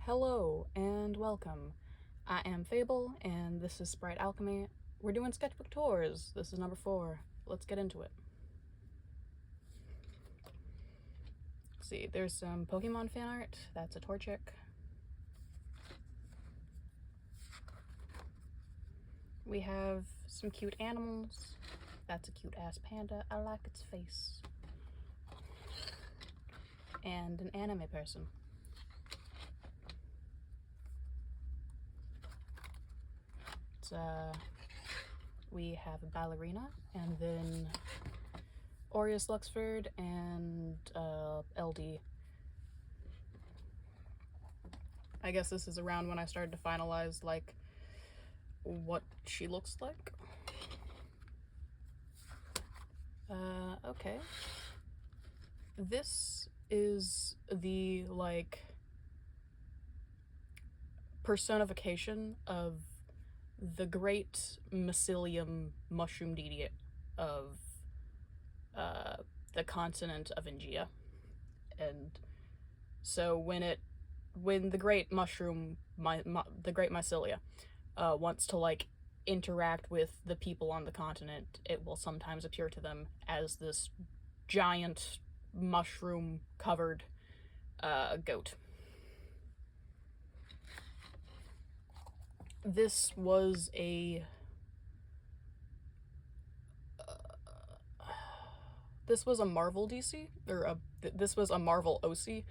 Hello and welcome. I am Fable and this is Sprite Alchemy. We're doing sketchbook tours. This is number 4. Let's get into it. Let's see, there's some Pokemon fan art. That's a Torchic. We have some cute animals. That's a cute ass panda. I like its face. And an anime person. We have a ballerina, and then Aureus Luxford and LD. I guess this is around when I started to finalize like what she looks like. Okay. This is the like personification of the great mycelium mushroom deity of the continent of Ingia. And so when the great mushroom, the great mycelia, wants to like interact with the people on the continent, it will sometimes appear to them as this giant mushroom covered goat. This was a Marvel DC, or this was a Marvel OC.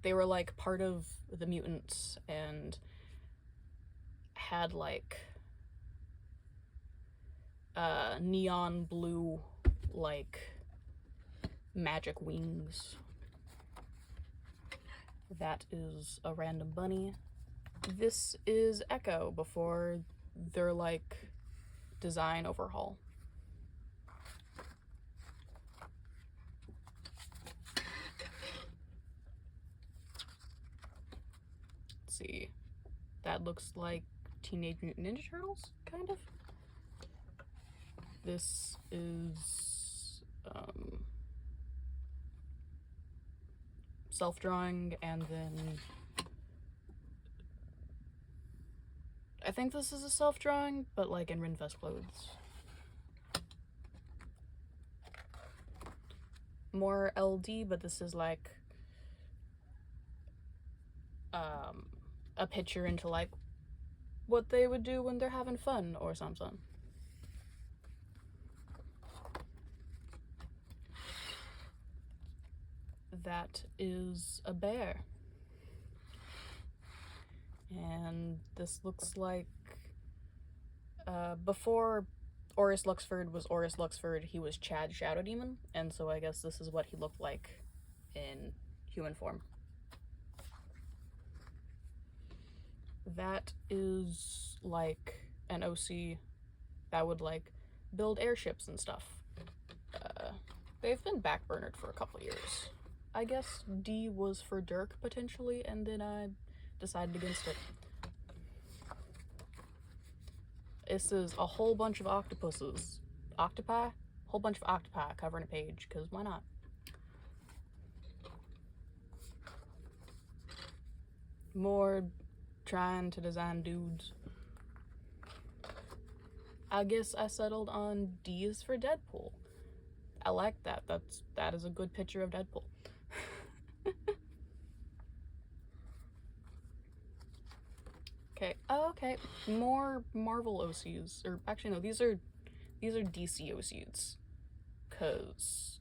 They were like part of the mutants and had like neon blue like magic wings. That is a random bunny. This is Echo before their like design overhaul. Let's see. That looks like Teenage Mutant Ninja Turtles, kind of. This is self-drawing, and then I think this is a self-drawing, but like in Rinfest clothes. More LD, but this is like a picture into like what they would do when they're having fun or something. That is a bear. And this looks like before Aureus Luxford was Aureus Luxford, he was Chad Shadow Demon, and so I guess this is what he looked like in human form. That is like an OC that would like build airships and stuff. They've been backburnered for a couple years. I guess D was for Dirk potentially, and then I decided against it. This is a whole bunch of octopuses. Octopi? Whole bunch of octopi covering a page, because why not? More trying to design dudes. I guess I settled on D's for Deadpool. I like that. That is a good picture of Deadpool. Okay. Oh, okay. More Marvel OCs, or actually no, these are DC OCs, cause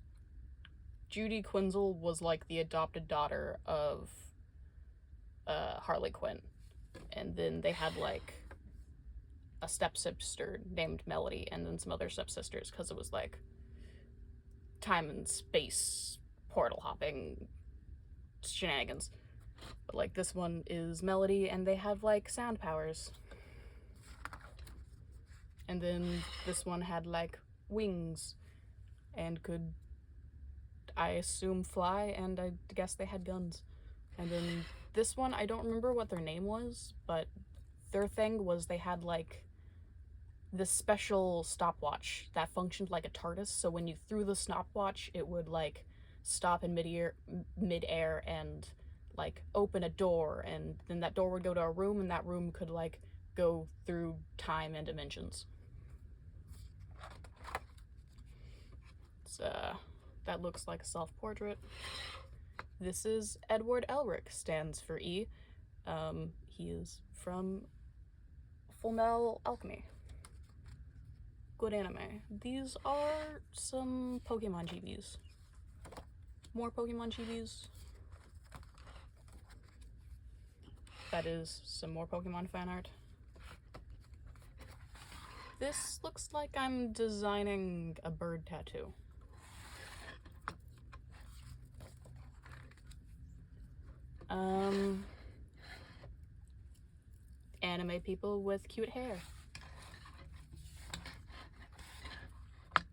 Judy Quinzel was like the adopted daughter of Harley Quinn, and then they had like a stepsister named Melody, and then some other stepsisters, because it was like time and space portal hopping shenanigans. But like this one is Melody, and they have like sound powers. And then this one had like wings and could, I assume, fly, and I guess they had guns. And then this one, I don't remember what their name was, but their thing was they had like this special stopwatch that functioned like a TARDIS, so when you threw the stopwatch, it would like stop in mid-air and like open a door, and then that door would go to a room, and that room could like go through time and dimensions. It's, that looks like a self-portrait. This is Edward Elric, stands for E. He is from Fullmetal Alchemy. Good anime. These are some Pokemon chibis. More Pokemon chibis. That is some more Pokemon fan art. This looks like I'm designing a bird tattoo. Anime people with cute hair.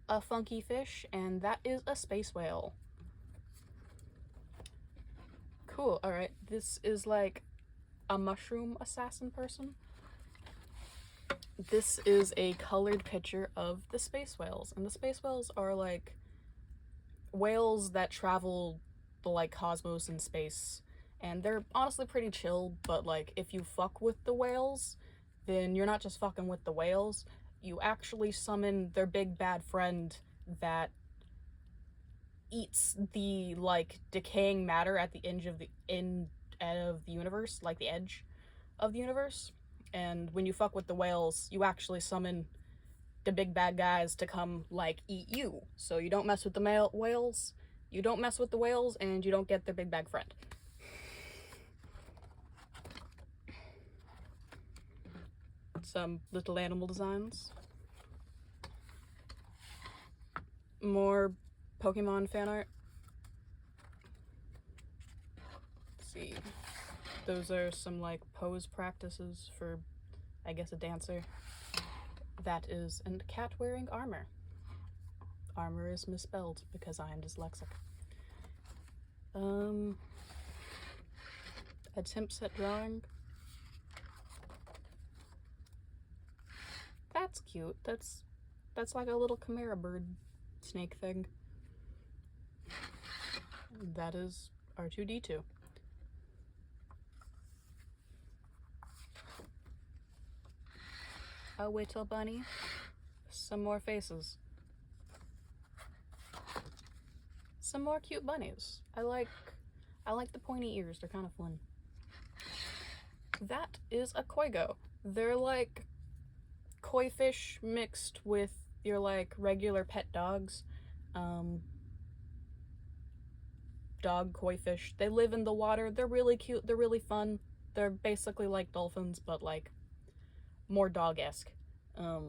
A funky fish, and that is a space whale. Cool, alright. This is like a mushroom assassin person. This is a colored picture of the space whales, and the space whales are like whales that travel the like cosmos and space, and they're honestly pretty chill, but like if you fuck with the whales, then you're not just fucking with the whales, you actually summon their big bad friend that eats the like decaying matter at the end of the universe, like the edge of the universe. And when you fuck with the whales, you actually summon the big bad guys to come like eat you. So you don't mess with the whales, you don't mess with the whales, and you don't get their big bad friend. Some little animal designs. More Pokemon fan art. Let's see. Those are some like pose practices for, I guess, a dancer. That is a cat wearing armor. Armor is misspelled because I am dyslexic. Attempts at drawing. That's cute. That's like a little chimera bird snake thing. That is R2-D2. A Whittle bunny. Some more faces. Some more cute bunnies. I like the pointy ears. They're kind of fun. That is a Koigo. They're like koi fish mixed with your like regular pet dogs. Dog koi fish. They live in the water. They're really cute. They're really fun. They're basically like dolphins, but like more dog-esque. I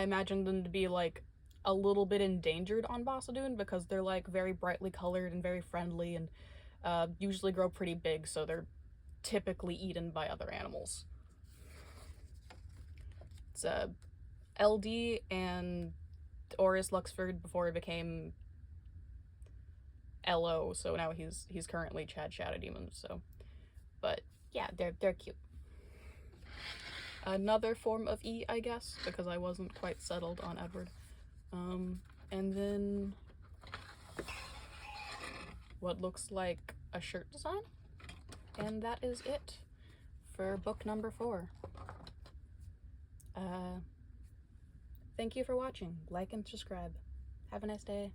imagine them to be like a little bit endangered on Bossadoon because they're like very brightly colored and very friendly, and usually grow pretty big, so they're typically eaten by other animals. It's LD and Oris Luxford before he became LO, so now he's currently Chad Shadowdemon. So, but yeah, they're cute. Another form of E, I guess, because I wasn't quite settled on Edward. And then what looks like a shirt design, and that is it for book number 4. Thank you for watching. Like and subscribe. Have a nice day.